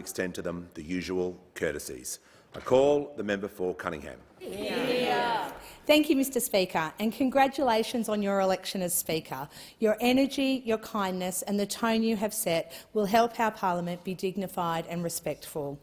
extend to them the usual courtesies. I call the member for Cunningham. Yeah. Thank you, Mr Speaker, and congratulations on your election as Speaker. Your energy, your kindness and the tone you have set will help our parliament be dignified and respectful.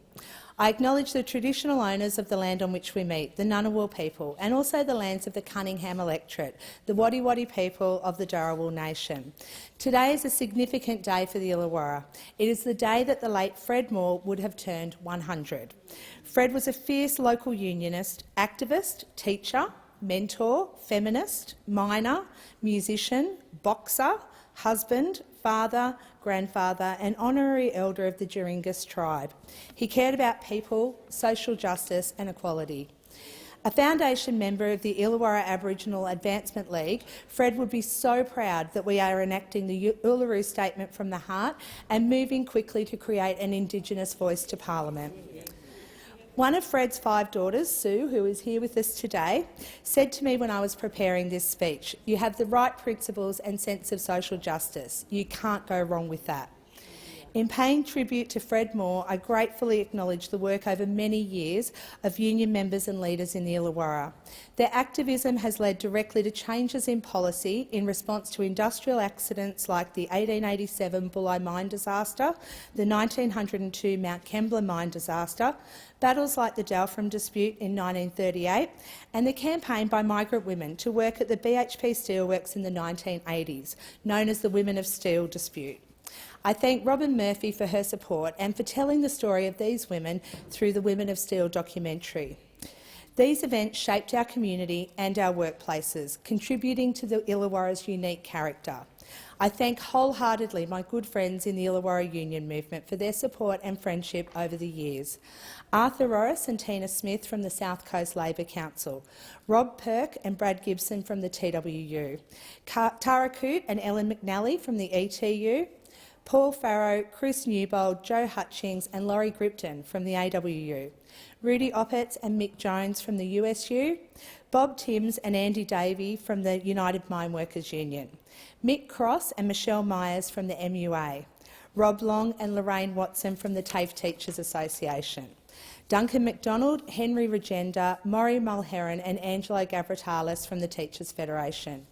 I acknowledge the traditional owners of the land on which we meet, the Ngunnawal people, and also the lands of the Cunningham electorate, the Wadi Wadi people of the Dharawal Nation. Today is a significant day for the Illawarra. It is the day that the late Fred Moore would have turned 100. Fred was a fierce local unionist, activist, teacher, mentor, feminist, miner, musician, boxer, husband, father, grandfather and honorary elder of the Djuringus tribe. He cared about people, social justice and equality. A foundation member of the Illawarra Aboriginal Advancement League, Fred would be so proud that we are enacting the Uluru Statement from the Heart and moving quickly to create an Indigenous voice to Parliament. One of Fred's 5 daughters, Sue, who is here with us today, said to me when I was preparing this speech, "You have the right principles and sense of social justice. You can't go wrong with that." In paying tribute to Fred Moore, I gratefully acknowledge the work over many years of union members and leaders in the Illawarra. Their activism has led directly to changes in policy in response to industrial accidents like the 1887 Bulli mine disaster, the 1902 Mount Kembla mine disaster, battles like the Dalfram dispute in 1938, and the campaign by migrant women to work at the BHP Steelworks in the 1980s, known as the Women of Steel dispute. I thank Robin Murphy for her support and for telling the story of these women through the Women of Steel documentary. These events shaped our community and our workplaces, contributing to the Illawarra's unique character. I thank wholeheartedly my good friends in the Illawarra Union Movement for their support and friendship over the years. Arthur Rorris and Tina Smith from the South Coast Labor Council, Rob Perk and Brad Gibson from the TWU, Tara Coote and Ellen McNally from the ETU, Paul Farrow, Chris Newbold, Joe Hutchings and Laurie Gripton from the AWU, Rudy Oppetz and Mick Jones from the USU, Bob Timms and Andy Davey from the United Mine Workers Union, Mick Cross and Michelle Myers from the MUA, Rob Long and Lorraine Watson from the TAFE Teachers Association, Duncan McDonald, Henry Regenda, Maury Mulheron and Angelo Gavritalis from the Teachers Federation,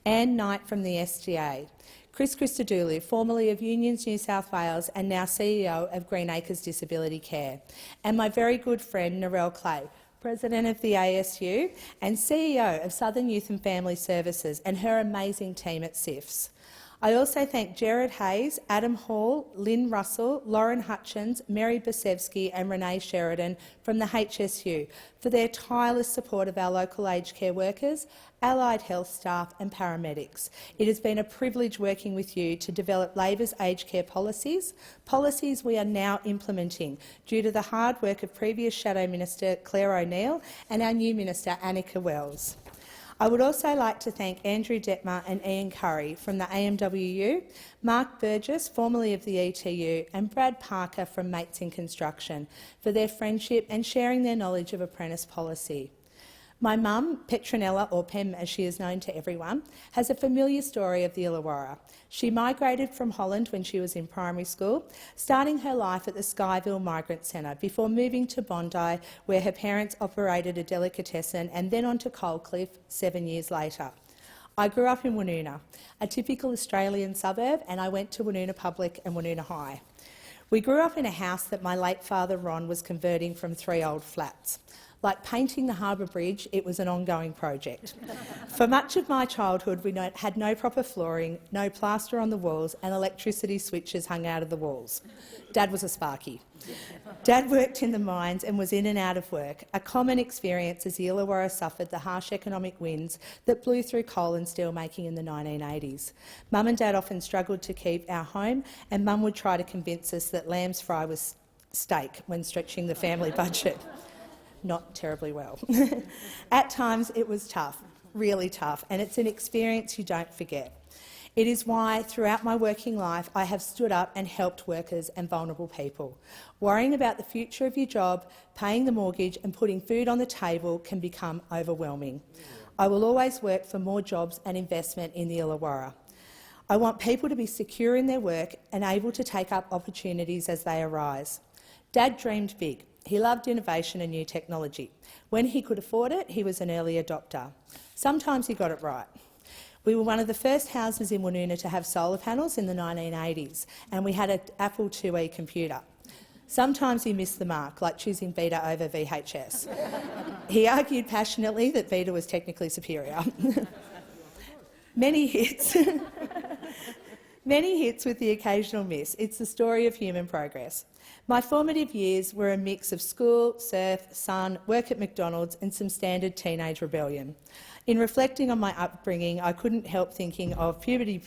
Anne Knight from the SDA, Chris Christodoulou, formerly of Unions New South Wales and now CEO of Greenacres Disability Care, and my very good friend Narelle Clay, President of the ASU and CEO of Southern Youth and Family Services and her amazing team at SIFS. I also thank Jared Hayes, Adam Hall, Lynn Russell, Lauren Hutchins, Mary Basevsky and Renee Sheridan from the HSU for their tireless support of our local aged care workers, allied health staff and paramedics. It has been a privilege working with you to develop Labor's aged care policies we are now implementing due to the hard work of previous Shadow Minister Claire O'Neill and our new Minister Annika Wells. I would also like to thank Andrew Detmer and Ian Curry from the AMWU, Mark Burgess, formerly of the ETU, and Brad Parker from Mates in Construction for their friendship and sharing their knowledge of apprentice policy. My mum, Petronella, or Pem as she is known to everyone, has a familiar story of the Illawarra. She migrated from Holland when she was in primary school, starting her life at the Skyville Migrant Centre before moving to Bondi, where her parents operated a delicatessen, and then on to Coldcliff 7 years later. I grew up in Woonona, a typical Australian suburb, and I went to Woonona Public and Woonona High. We grew up in a house that my late father Ron was converting from 3 old flats. Like painting the Harbour Bridge, it was an ongoing project. For much of my childhood, we had no proper flooring, no plaster on the walls and electricity switches hung out of the walls. Dad was a sparky. Dad worked in the mines and was in and out of work, a common experience as the Illawarra suffered the harsh economic winds that blew through coal and steel making in the 1980s. Mum and Dad often struggled to keep our home, and Mum would try to convince us that lamb's fry was steak when stretching the family budget. Not terribly well. At times it was tough, really tough, and it's an experience you don't forget. It is why, throughout my working life, I have stood up and helped workers and vulnerable people. Worrying about the future of your job, paying the mortgage and putting food on the table can become overwhelming. I will always work for more jobs and investment in the Illawarra. I want people to be secure in their work and able to take up opportunities as they arise. Dad dreamed big. He loved innovation and new technology. When he could afford it, he was an early adopter. Sometimes he got it right. We were one of the first houses in Woonona to have solar panels in the 1980s, and we had an Apple IIe computer. Sometimes he missed the mark, like choosing Beta over VHS. He argued passionately that Beta was technically superior. Many hits. Many hits with the occasional miss. It's the story of human progress. My formative years were a mix of school, surf, sun, work at McDonald's and some standard teenage rebellion. In reflecting on my upbringing, I couldn't help thinking of Puberty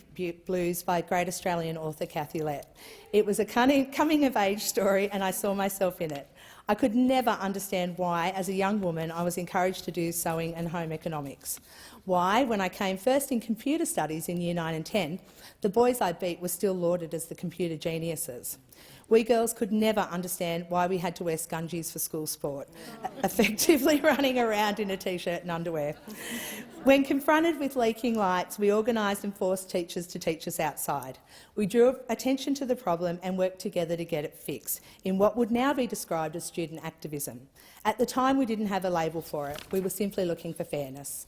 Blues by great Australian author Cathy Lett. It was a coming-of-age story and I saw myself in it. I could never understand why, as a young woman, I was encouraged to do sewing and home economics. Why, when I came first in computer studies in Year 9 and 10, the boys I beat were still lauded as the computer geniuses. We girls could never understand why we had to wear scungies for school sport, effectively running around in a T-shirt and underwear. When confronted with leaking lights, we organised and forced teachers to teach us outside. We drew attention to the problem and worked together to get it fixed, in what would now be described as student activism. At the time, we didn't have a label for it. We were simply looking for fairness.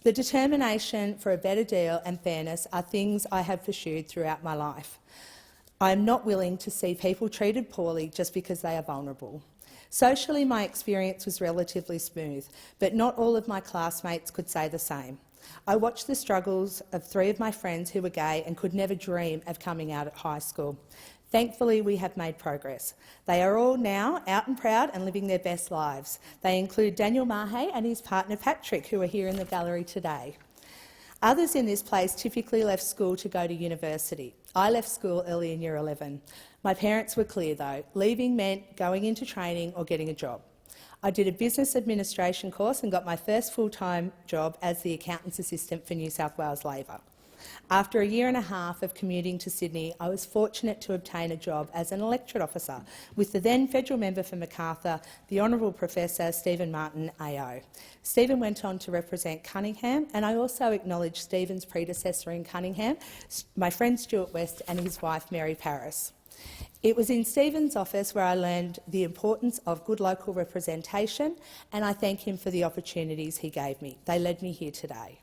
The determination for a better deal and fairness are things I have pursued throughout my life. I am not willing to see people treated poorly just because they are vulnerable. Socially, my experience was relatively smooth, but not all of my classmates could say the same. I watched the struggles of 3 of my friends who were gay and could never dream of coming out at high school. Thankfully, we have made progress. They are all now out and proud and living their best lives. They include Daniel Mahe and his partner Patrick, who are here in the gallery today. Others in this place typically left school to go to university. I left school early in Year 11. My parents were clear, though. Leaving meant going into training or getting a job. I did a business administration course and got my first full-time job as the accountant's assistant for New South Wales Labor. After a year and a half of commuting to Sydney, I was fortunate to obtain a job as an electorate officer with the then federal member for Macarthur, the Honourable Professor Stephen Martin AO. Stephen went on to represent Cunningham, and I also acknowledge Stephen's predecessor in Cunningham, my friend Stuart West and his wife Mary Paris. It was in Stephen's office where I learned the importance of good local representation, and I thank him for the opportunities he gave me. They led me here today.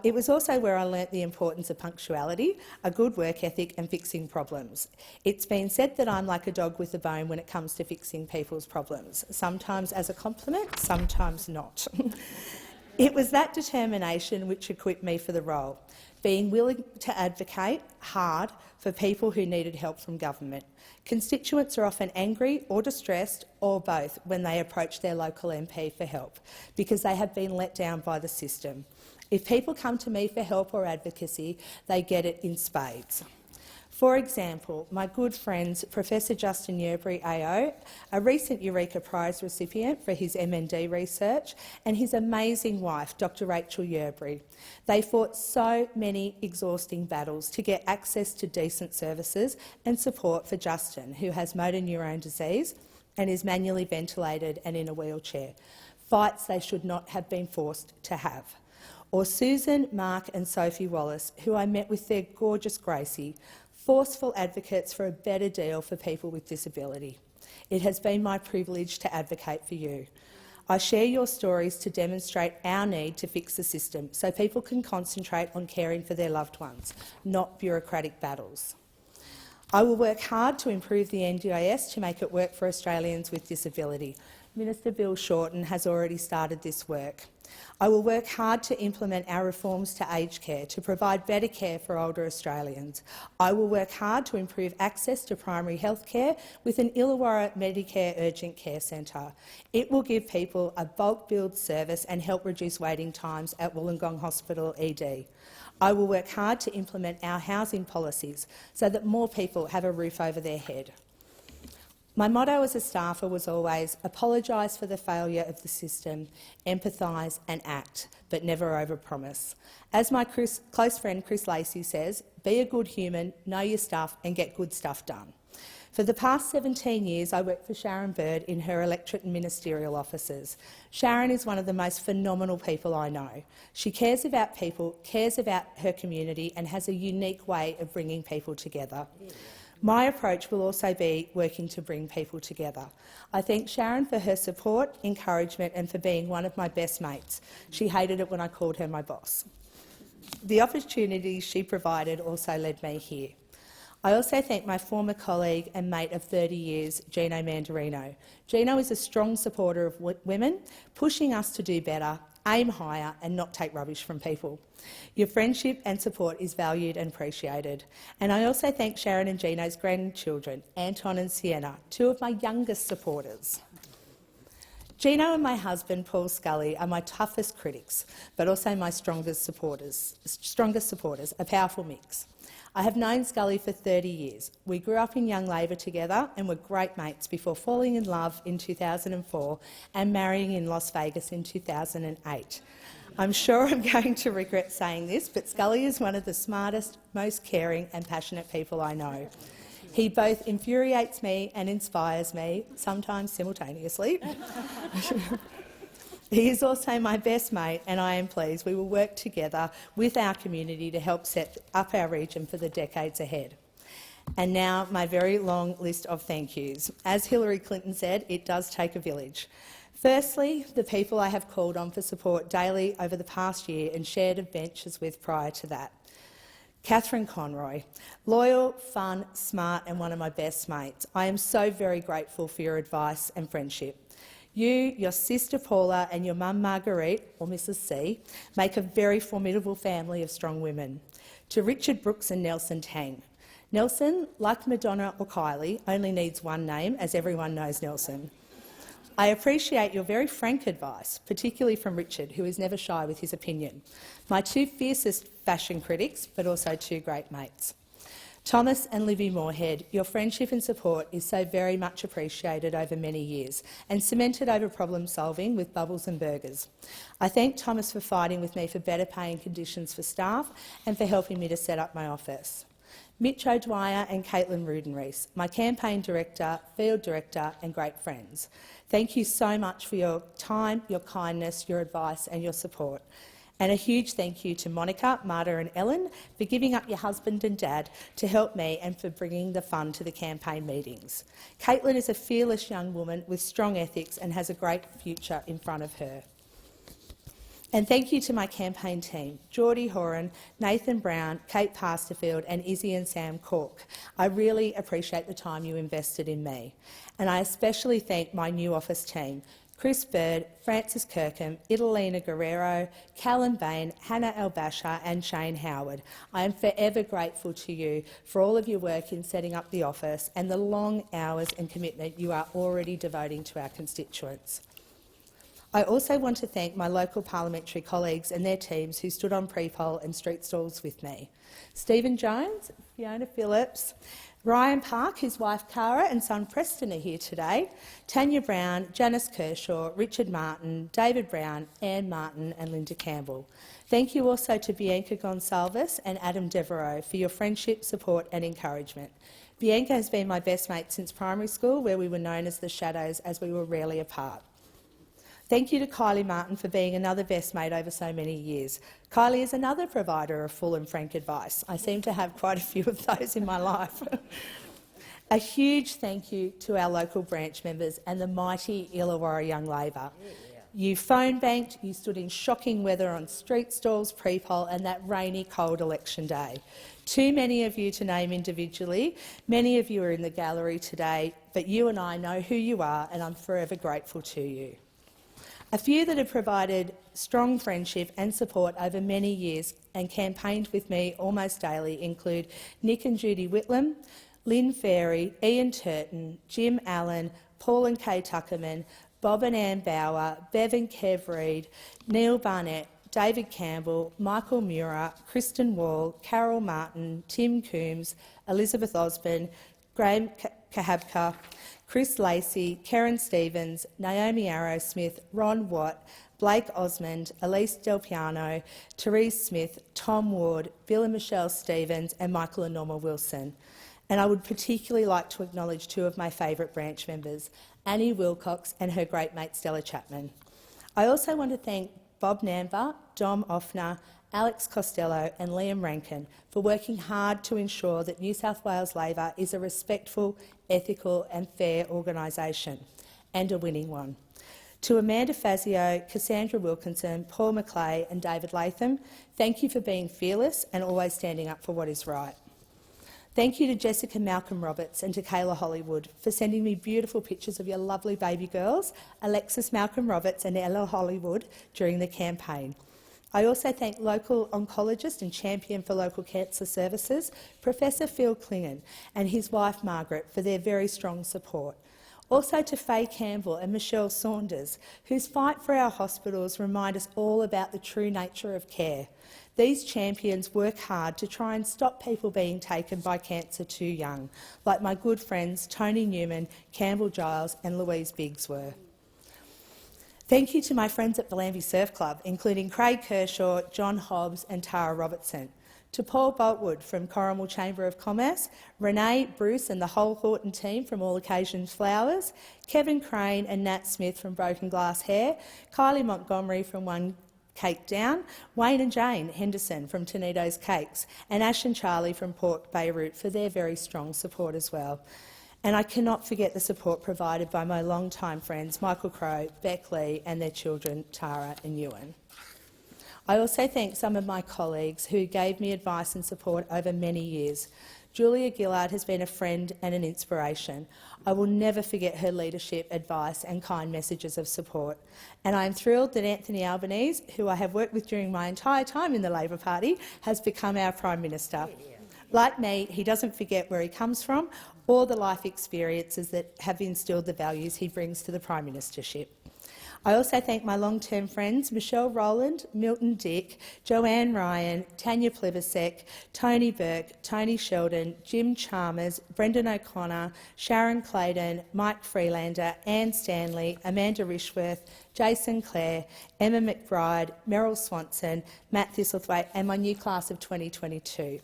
It was also where I learnt the importance of punctuality, a good work ethic and fixing problems. It's been said that I'm like a dog with a bone when it comes to fixing people's problems, sometimes as a compliment, sometimes not. It was that determination which equipped me for the role, being willing to advocate hard for people who needed help from government. Constituents are often angry or distressed, or both, when they approach their local MP for help, because they have been let down by the system. If people come to me for help or advocacy, they get it in spades. For example, my good friends Professor Justin Yerbury AO, a recent Eureka Prize recipient for his MND research, and his amazing wife, Dr Rachel Yerbury. They fought so many exhausting battles to get access to decent services and support for Justin, who has motor neurone disease and is manually ventilated and in a wheelchair. Fights they should not have been forced to have. Or Susan, Mark and Sophie Wallace, who I met with their gorgeous Gracie, forceful advocates for a better deal for people with disability. It has been my privilege to advocate for you. I share your stories to demonstrate our need to fix the system so people can concentrate on caring for their loved ones, not bureaucratic battles. I will work hard to improve the NDIS to make it work for Australians with disability. Minister Bill Shorten has already started this work. I will work hard to implement our reforms to aged care to provide better care for older Australians. I will work hard to improve access to primary health care with an Illawarra Medicare Urgent Care Centre. It will give people a bulk billed service and help reduce waiting times at Wollongong Hospital ED. I will work hard to implement our housing policies so that more people have a roof over their head. My motto as a staffer was always apologise for the failure of the system, empathise and act, but never overpromise. As my close friend Chris Lacey says, be a good human, know your stuff and get good stuff done. For the past 17 years, I worked for Sharon Bird in her electorate and ministerial offices. Sharon is one of the most phenomenal people I know. She cares about people, cares about her community and has a unique way of bringing people together. My approach will also be working to bring people together. I thank Sharon for her support, encouragement and for being one of my best mates. She hated it when I called her my boss. The opportunities she provided also led me here. I also thank my former colleague and mate of 30 years, Gino Mandarino. Gino is a strong supporter of women, pushing us to do better, aim higher and not take rubbish from people. Your friendship and support is valued and appreciated. And I also thank Sharon and Gino's grandchildren, Anton and Sienna, two of my youngest supporters. Gino and my husband, Paul Scully, are my toughest critics, but also my strongest supporters, a powerful mix. I have known Scully for 30 years. We grew up in Young Labor together and were great mates before falling in love in 2004 and marrying in Las Vegas in 2008. I'm sure I'm going to regret saying this, but Scully is one of the smartest, most caring and passionate people I know. He both infuriates me and inspires me, sometimes simultaneously. He is also my best mate and I am pleased we will work together with our community to help set up our region for the decades ahead. And now my very long list of thank yous. As Hillary Clinton said, it does take a village. Firstly, the people I have called on for support daily over the past year and shared adventures with prior to that. Catherine Conroy, loyal, fun, smart and one of my best mates. I am so very grateful for your advice and friendship. You, your sister Paula and your mum Marguerite, or Mrs C, make a very formidable family of strong women. To Richard Brooks and Nelson Tang. Nelson, like Madonna or Kylie, only needs one name, as everyone knows Nelson. I appreciate your very frank advice, particularly from Richard, who is never shy with his opinion. My two fiercest fashion critics, but also two great mates. Thomas and Libby Moorhead, your friendship and support is so very much appreciated over many years and cemented over problem solving with bubbles and burgers. I thank Thomas for fighting with me for better paying conditions for staff and for helping me to set up my office. Mitch O'Dwyer and Caitlin Rudenrees, my campaign director, field director and great friends. Thank you so much for your time, your kindness, your advice and your support. And a huge thank you to Monica, Marta and Ellen for giving up your husband and dad to help me and for bringing the fun to the campaign meetings. Caitlin is a fearless young woman with strong ethics and has a great future in front of her. And thank you to my campaign team, Geordie Horan, Nathan Brown, Kate Pasterfield and Izzy and Sam Cork. I really appreciate the time you invested in me. And I especially thank my new office team, Chris Bird, Francis Kirkham, Idalina Guerrero, Callan Bain, Hannah Elbasha and Shane Howard. I am forever grateful to you for all of your work in setting up the office and the long hours and commitment you are already devoting to our constituents. I also want to thank my local parliamentary colleagues and their teams who stood on pre-poll and street stalls with me. Stephen Jones, Fiona Phillips, Ryan Park, his wife Cara and son Preston are here today, Tanya Brown, Janice Kershaw, Richard Martin, David Brown, Anne Martin and Linda Campbell. Thank you also to Bianca Gonsalves and Adam Devereaux for your friendship, support and encouragement. Bianca has been my best mate since primary school, where we were known as the Shadows as we were rarely apart. Thank you to Kylie Martin for being another best mate over so many years. Kylie is another provider of full and frank advice. I seem to have quite a few of those in my life. A huge thank you to our local branch members and the mighty Illawarra Young Labor. You phone banked, you stood in shocking weather on street stalls, pre-poll and that rainy, cold election day. Too many of you to name individually. Many of you are in the gallery today, but you and I know who you are and I'm forever grateful to you. A few that have provided strong friendship and support over many years and campaigned with me almost daily include Nick and Judy Whitlam, Lynn Ferry, Ian Turton, Jim Allen, Paul and Kay Tuckerman, Bob and Ann Bauer, Bev and Kev Reid, Neil Barnett, David Campbell, Michael Muir, Kristen Wall, Carol Martin, Tim Coombs, Elizabeth Osborne, Graham Kahabka, Chris Lacey, Karen Stevens, Naomi Arrowsmith, Ron Watt, Blake Osmond, Elise Del Piano, Therese Smith, Tom Ward, Bill and Michelle Stevens and Michael and Norma Wilson. And I would particularly like to acknowledge two of my favourite branch members, Annie Wilcox and her great mate Stella Chapman. I also want to thank Bob Namber, Dom Offner, Alex Costello and Liam Rankin for working hard to ensure that New South Wales Labor is a respectful, ethical and fair organisation, and a winning one. To Amanda Fazio, Cassandra Wilkinson, Paul McClay and David Latham, thank you for being fearless and always standing up for what is right. Thank you to Jessica Malcolm Roberts and to Kayla Hollywood for sending me beautiful pictures of your lovely baby girls, Alexis Malcolm Roberts and Ella Hollywood, during the campaign. I also thank local oncologist and champion for local cancer services, Professor Phil Klingon, and his wife Margaret for their very strong support. Also to Faye Campbell and Michelle Saunders, whose fight for our hospitals remind us all about the true nature of care. These champions work hard to try and stop people being taken by cancer too young, like my good friends Tony Newman, Campbell Giles and Louise Biggs were. Thank you to my friends at Bellambi Surf Club, including Craig Kershaw, John Hobbs and Tara Robertson. To Paul Boltwood from Corrimal Chamber of Commerce, Renee, Bruce and the whole Horton team from All Occasions Flowers, Kevin Crane and Nat Smith from Broken Glass Hair, Kylie Montgomery from One Cake Down, Wayne and Jane Henderson from Tonito's Cakes, and Ash and Charlie from Port Beirut for their very strong support as well. And I cannot forget the support provided by my long-time friends Michael Crowe, Beck Lee and their children Tara and Ewan. I also thank some of my colleagues who gave me advice and support over many years. Julia Gillard has been a friend and an inspiration. I will never forget her leadership, advice and kind messages of support. And I am thrilled that Anthony Albanese, who I have worked with during my entire time in the Labor Party, has become our Prime Minister. Like me, he doesn't forget where he comes from or the life experiences that have instilled the values he brings to the Prime Ministership. I also thank my long-term friends Michelle Rowland, Milton Dick, Joanne Ryan, Tanya Plibersek, Tony Burke, Tony Sheldon, Jim Chalmers, Brendan O'Connor, Sharon Clayton, Mike Freelander, Anne Stanley, Amanda Rishworth, Jason Clare, Emma McBride, Meryl Swanson, Matt Thistlethwaite and my new class of 2022.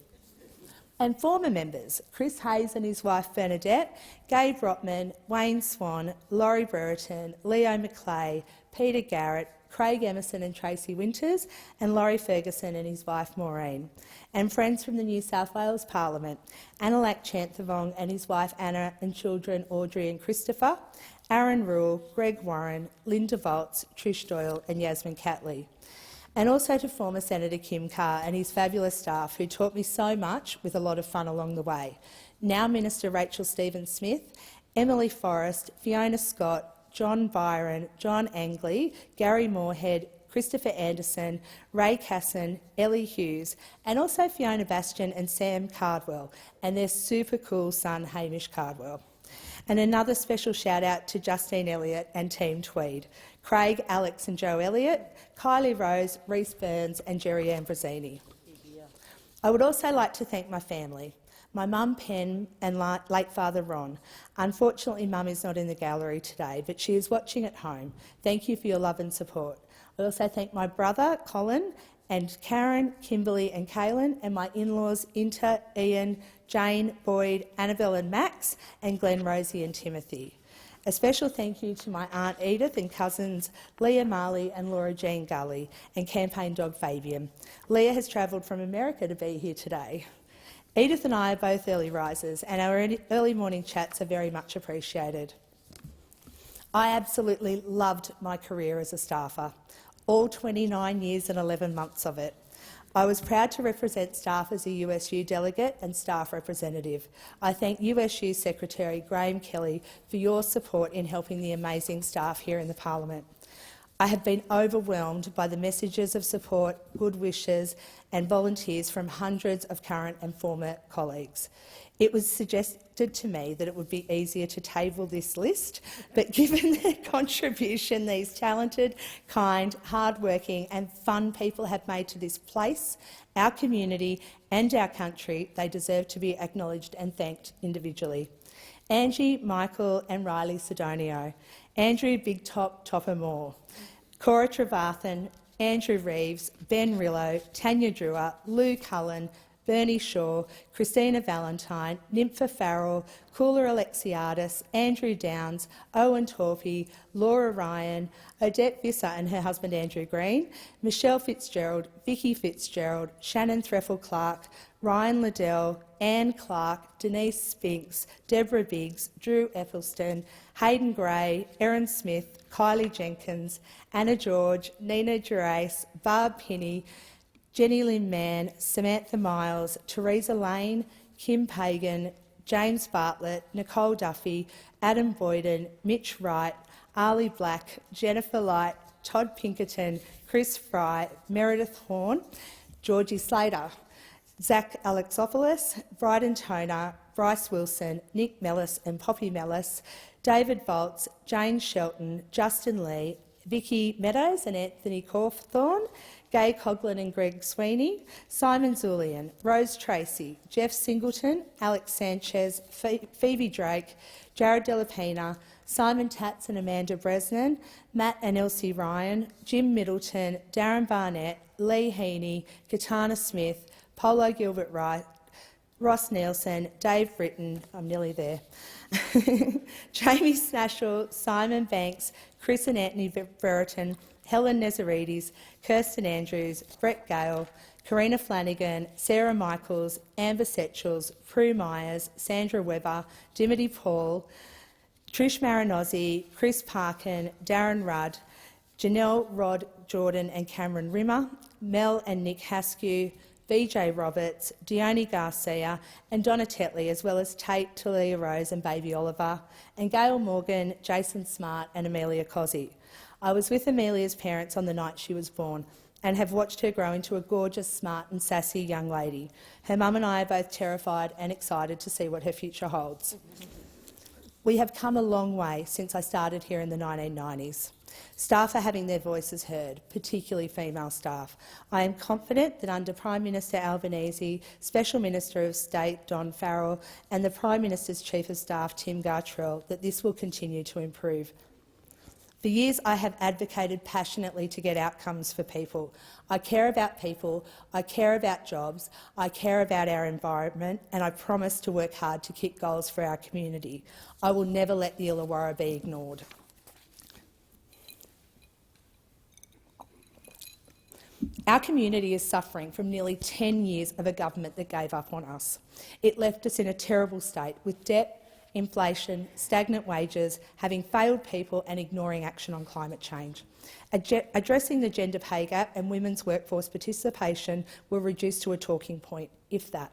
And former members, Chris Hayes and his wife Bernadette, Gabe Rotman, Wayne Swan, Laurie Brereton, Leo McClay, Peter Garrett, Craig Emerson and Tracy Winters, and Laurie Ferguson and his wife Maureen. And friends from the New South Wales Parliament, Anilak Chanthavong and his wife Anna and children Audrey and Christopher, Aaron Rule, Greg Warren, Linda Volts, Trish Doyle and Yasmin Catley. And also to former Senator Kim Carr and his fabulous staff who taught me so much with a lot of fun along the way. Now Minister Rachel Stephen-Smith, Emily Forrest, Fiona Scott, John Byron, John Angley, Gary Moorhead, Christopher Anderson, Ray Casson, Ellie Hughes, and also Fiona Bastian and Sam Cardwell, and their super cool son Hamish Cardwell. And another special shout out to Justine Elliott and Team Tweed, Craig, Alex and Joe Elliott, Kylie Rose, Reese Burns and Jerry Ambrosini. I would also like to thank my family, my mum Pen and late father Ron. Unfortunately, Mum is not in the gallery today, but she is watching at home. Thank you for your love and support. I also thank my brother Colin and Karen, Kimberly and Kaylin, and my in-laws Inta, Ian, Jane, Boyd, Annabelle and Max, and Glenn, Rosie and Timothy. A special thank you to my Aunt Edith and cousins Leah Marley and Laura Jean Gully, and campaign dog Fabian. Leah has travelled from America to be here today. Edith and I are both early risers, and our early morning chats are very much appreciated. I absolutely loved my career as a staffer, all 29 years and 11 months of it. I was proud to represent staff as a USU delegate and staff representative. I thank USU Secretary Graham Kelly for your support in helping the amazing staff here in the Parliament. I have been overwhelmed by the messages of support, good wishes and volunteers from hundreds of current and former colleagues. It was suggested to me that it would be easier to table this list, but given the contribution these talented, kind, hard-working and fun people have made to this place, our community and our country, they deserve to be acknowledged and thanked individually. Angie, Michael and Riley Sidonio, Andrew Big Top Topper Moore, Cora Trevathan, Andrew Reeves, Ben Rillo, Tanya Drewer, Lou Cullen, Bernie Shaw, Christina Valentine, Nympha Farrell, Kula Alexiadis, Andrew Downs, Owen Torpey, Laura Ryan, Odette Visser and her husband Andrew Green, Michelle Fitzgerald, Vicky Fitzgerald, Shannon Threffel-Clark, Ryan Liddell, Anne Clark, Denise Spinks, Deborah Biggs, Drew Ethelston, Hayden Gray, Erin Smith, Kylie Jenkins, Anna George, Nina Gerace, Barb Pinney, Jenny Lynn Mann, Samantha Miles, Teresa Lane, Kim Pagan, James Bartlett, Nicole Duffy, Adam Boyden, Mitch Wright, Ali Black, Jennifer Light, Todd Pinkerton, Chris Fry, Meredith Horn, Georgie Slater, Zach Alexopoulos, Bryden Toner, Bryce Wilson, Nick Mellis and Poppy Mellis, David Volts, Jane Shelton, Justin Lee, Vicky Meadows and Anthony Cawthorne, Gay Coughlin and Greg Sweeney, Simon Zulian, Rose Tracy, Jeff Singleton, Alex Sanchez, Phoebe Drake, Jared Delapina, Simon Tatz and Amanda Bresnan, Matt and Elsie Ryan, Jim Middleton, Darren Barnett, Lee Heaney, Katana Smith, Polo Gilbert-Wright, Ross Nielsen, Dave Britton, I'm nearly there, Jamie Snashall, Simon Banks, Chris and Anthony Brereton, Helen Nezarides, Kirsten Andrews, Brett Gale, Karina Flanagan, Sarah Michaels, Amber Setchels, Prue Myers, Sandra Webber, Dimity Paul, Trish Marinozzi, Chris Parkin, Darren Rudd, Janelle Rod Jordan and Cameron Rimmer, Mel and Nick Haskew, BJ Roberts, Dione Garcia and Donna Tetley, as well as Tate, Talia Rose and Baby Oliver, and Gail Morgan, Jason Smart and Amelia Cozzi. I was with Amelia's parents on the night she was born and have watched her grow into a gorgeous, smart and sassy young lady. Her mum and I are both terrified and excited to see what her future holds. We have come a long way since I started here in the 1990s. Staff are having their voices heard, particularly female staff. I am confident that under Prime Minister Albanese, Special Minister of State Don Farrell and the Prime Minister's Chief of Staff Tim Gartrell that this will continue to improve. For years I have advocated passionately to get outcomes for people. I care about people, I care about jobs, I care about our environment and I promise to work hard to keep goals for our community. I will never let the Illawarra be ignored. Our community is suffering from nearly 10 years of a government that gave up on us. It left us in a terrible state with debt, inflation, stagnant wages, having failed people and ignoring action on climate change. Addressing the gender pay gap and women's workforce participation were reduced to a talking point, if that.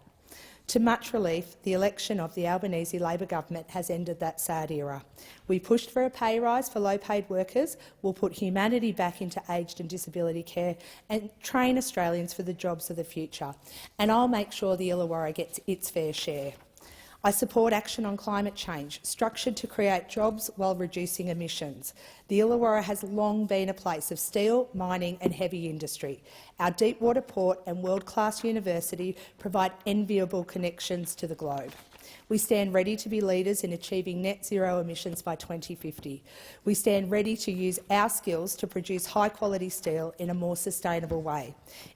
To much relief, the election of the Albanese Labor government has ended that sad era. We pushed for a pay rise for low-paid workers, we'll put humanity back into aged and disability care and train Australians for the jobs of the future. And I'll make sure the Illawarra gets its fair share. I support action on climate change, structured to create jobs while reducing emissions. The Illawarra has long been a place of steel, mining and heavy industry. Our deepwater port and world-class university provide enviable connections to the globe. We stand ready to be leaders in achieving net zero emissions by 2050. We stand ready to use our skills to produce high-quality steel in a more sustainable way.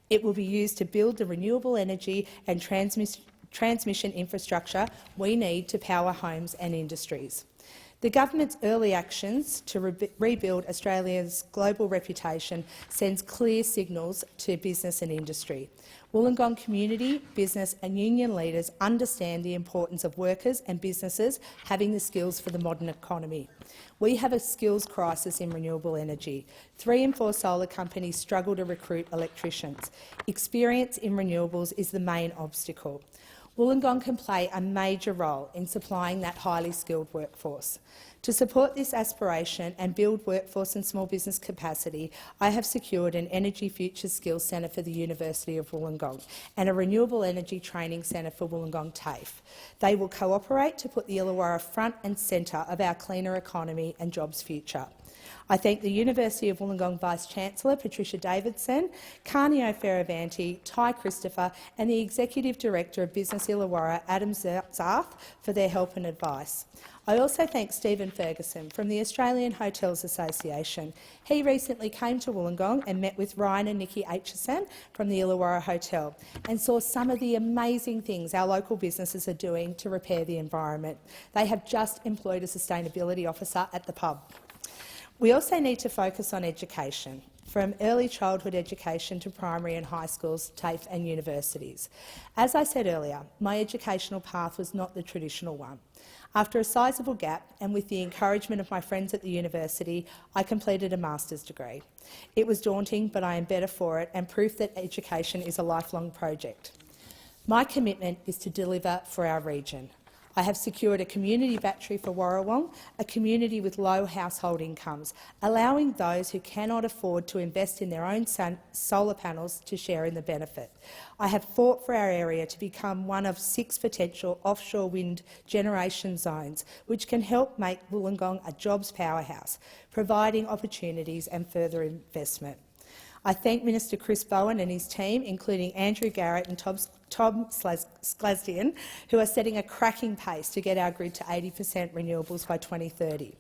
It will be used to build the renewable energy and transmission infrastructure we need to power homes and industries. The government's early actions to rebuild Australia's global reputation sends clear signals to business and industry. Wollongong community, business and union leaders understand the importance of workers and businesses having the skills for the modern economy. We have a skills crisis in renewable energy. 3 in 4 solar companies struggle to recruit electricians. Experience in renewables is the main obstacle. Wollongong can play a major role in supplying that highly skilled workforce. To support this aspiration and build workforce and small business capacity, I have secured an Energy Futures Skills Centre for the University of Wollongong and a Renewable Energy Training Centre for Wollongong TAFE. They will cooperate to put the Illawarra front and centre of our cleaner economy and jobs future. I thank the University of Wollongong Vice-Chancellor Patricia Davidson, Carnio Feravanti, Ty Christopher and the Executive Director of Business Illawarra, Adam Zarth, for their help and advice. I also thank Stephen Ferguson from the Australian Hotels Association. He recently came to Wollongong and met with Ryan and Nikki Aitchison from the Illawarra Hotel and saw some of the amazing things our local businesses are doing to repair the environment. They have just employed a sustainability officer at the pub. We also need to focus on education, from early childhood education to primary and high schools, TAFE and universities. As I said earlier, my educational path was not the traditional one. After a sizable gap and with the encouragement of my friends at the university, I completed a master's degree. It was daunting, but I am better for it and proof that education is a lifelong project. My commitment is to deliver for our region. I have secured a community battery for Warrawong, a community with low household incomes, allowing those who cannot afford to invest in their own solar panels to share in the benefit. I have fought for our area to become one of 6 potential offshore wind generation zones, which can help make Wollongong a jobs powerhouse, providing opportunities and further investment. I thank Minister Chris Bowen and his team, including Andrew Garrett and Tom Sklazdian, who are setting a cracking pace to get our grid to 80% renewables by 2030.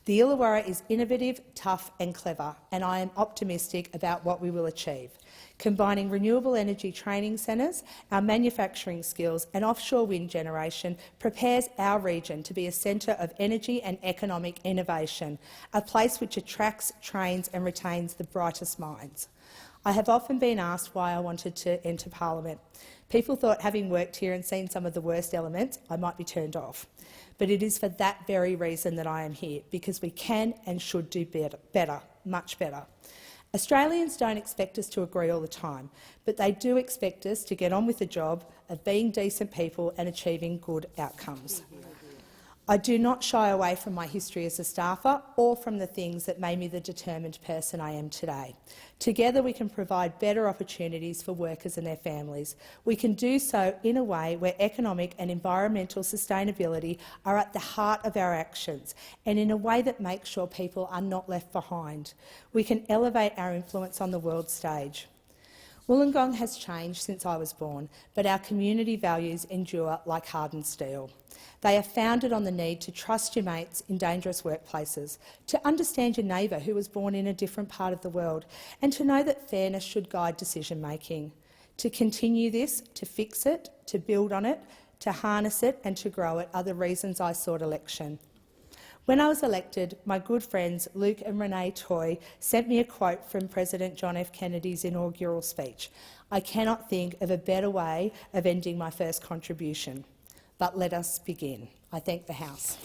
The Illawarra is innovative, tough and clever, and I am optimistic about what we will achieve. Combining renewable energy training centres, our manufacturing skills and offshore wind generation prepares our region to be a centre of energy and economic innovation, a place which attracts, trains and retains the brightest minds. I have often been asked why I wanted to enter Parliament. People thought, having worked here and seen some of the worst elements, I might be turned off. But it is for that very reason that I am here, because we can and should do better, much better. Australians don't expect us to agree all the time, but they do expect us to get on with the job of being decent people and achieving good outcomes. I do not shy away from my history as a staffer or from the things that made me the determined person I am today. Together we can provide better opportunities for workers and their families. We can do so in a way where economic and environmental sustainability are at the heart of our actions and in a way that makes sure people are not left behind. We can elevate our influence on the world stage. Wollongong has changed since I was born, but our community values endure like hardened steel. They are founded on the need to trust your mates in dangerous workplaces, to understand your neighbour who was born in a different part of the world, and to know that fairness should guide decision-making. To continue this, to fix it, to build on it, to harness it and to grow it are the reasons I sought election. When I was elected, my good friends Luke and Renee Toy sent me a quote from President John F. Kennedy's inaugural speech. I cannot think of a better way of ending my first contribution. But let us begin. I thank the House.